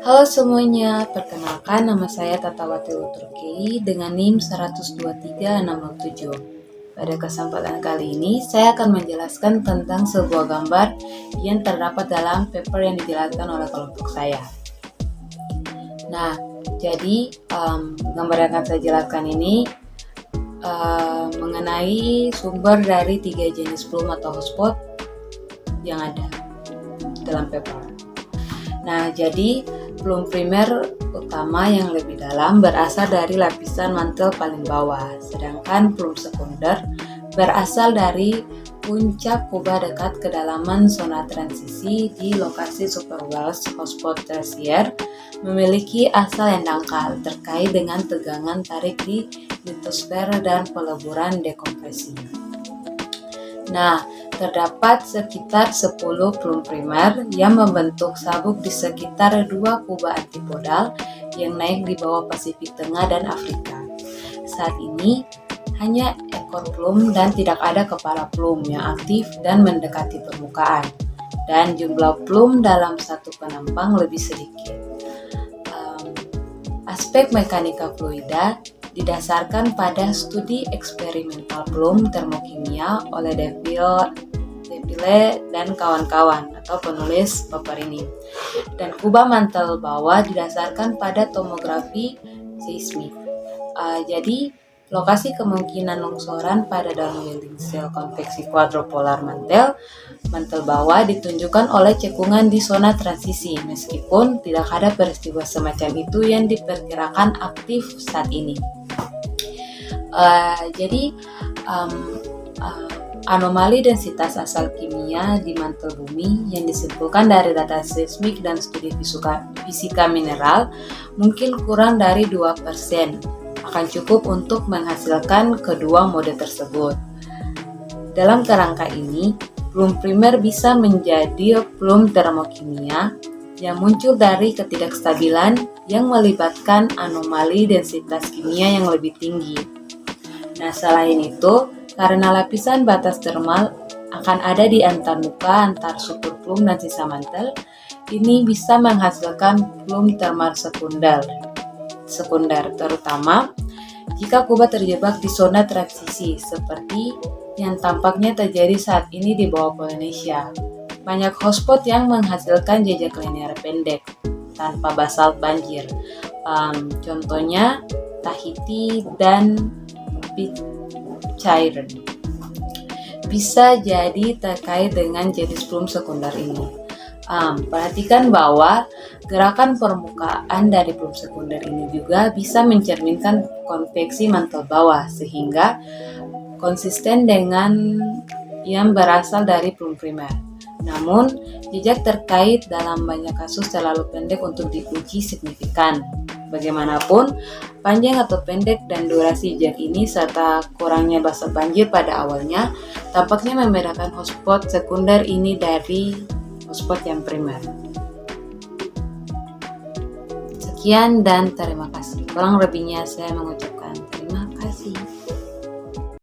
Halo semuanya, perkenalkan nama saya Tatawati Luturki dengan NIM 12367. Pada kesempatan kali ini, saya akan menjelaskan tentang sebuah gambar yang terdapat dalam paper yang dijelaskan oleh kelompok saya. Nah, jadi gambar yang akan saya jelaskan ini mengenai sumber dari 3 jenis plume atau hotspot yang ada dalam paper. Nah, jadi plume primer utama yang lebih dalam berasal dari lapisan mantel paling bawah, sedangkan plume sekunder berasal dari puncak kubah dekat kedalaman zona transisi di lokasi superwells hotspot tersier memiliki asal yang dangkal terkait dengan tegangan tarik di litosfer dan peleburan dekompresi. Nah, terdapat sekitar 10 plume primer yang membentuk sabuk di sekitar 2 kubah antipodal yang naik di bawah Pasifik Tengah dan Afrika. Saat ini, hanya ekor plume dan tidak ada kepala plume yang aktif dan mendekati permukaan, dan jumlah plume dalam satu penampang lebih sedikit. Aspek mekanika fluida didasarkan pada studi eksperimental plume termokimia oleh Deville dan kawan-kawan atau penulis paper ini. Dan kubah mantel bawah didasarkan pada tomografi seismik. Jadi lokasi kemungkinan longsoran pada downwelling sel konveksi quadropolar mantel bawah ditunjukkan oleh cekungan di zona transisi, meskipun tidak ada peristiwa semacam itu yang diperkirakan aktif saat ini. Anomali densitas asal kimia di mantel bumi yang disimpulkan dari data seismik dan studi fisika mineral mungkin kurang dari 2% akan cukup untuk menghasilkan kedua mode tersebut. Dalam kerangka ini, plume primer bisa menjadi plume termokimia yang muncul dari ketidakstabilan yang melibatkan anomali densitas kimia yang lebih tinggi. Nah, selain itu, karena lapisan batas termal akan ada di antarmuka antar superplume dan sisa mantel, ini bisa menghasilkan plume termal sekunder, terutama jika kubah terjebak di zona transisi seperti yang tampaknya terjadi saat ini di bawah Polynesia. Banyak hotspot yang menghasilkan jejak linear pendek tanpa basalt banjir, contohnya Tahiti dan Pitcairn. Bisa jadi terkait dengan jenis plume sekunder ini. Perhatikan bahwa gerakan permukaan dari plume sekunder ini juga bisa mencerminkan konveksi mantel bawah, sehingga konsisten dengan yang berasal dari plume primer. Namun, jejak terkait dalam banyak kasus terlalu pendek untuk diuji signifikan. Bagaimanapun, panjang atau pendek dan durasi jejak ini serta kurangnya basalt banjir pada awalnya tampaknya membedakan hotspot sekunder ini dari hotspot yang primer. Sekian dan terima kasih. Kurang lebihnya saya mengucapkan terima kasih.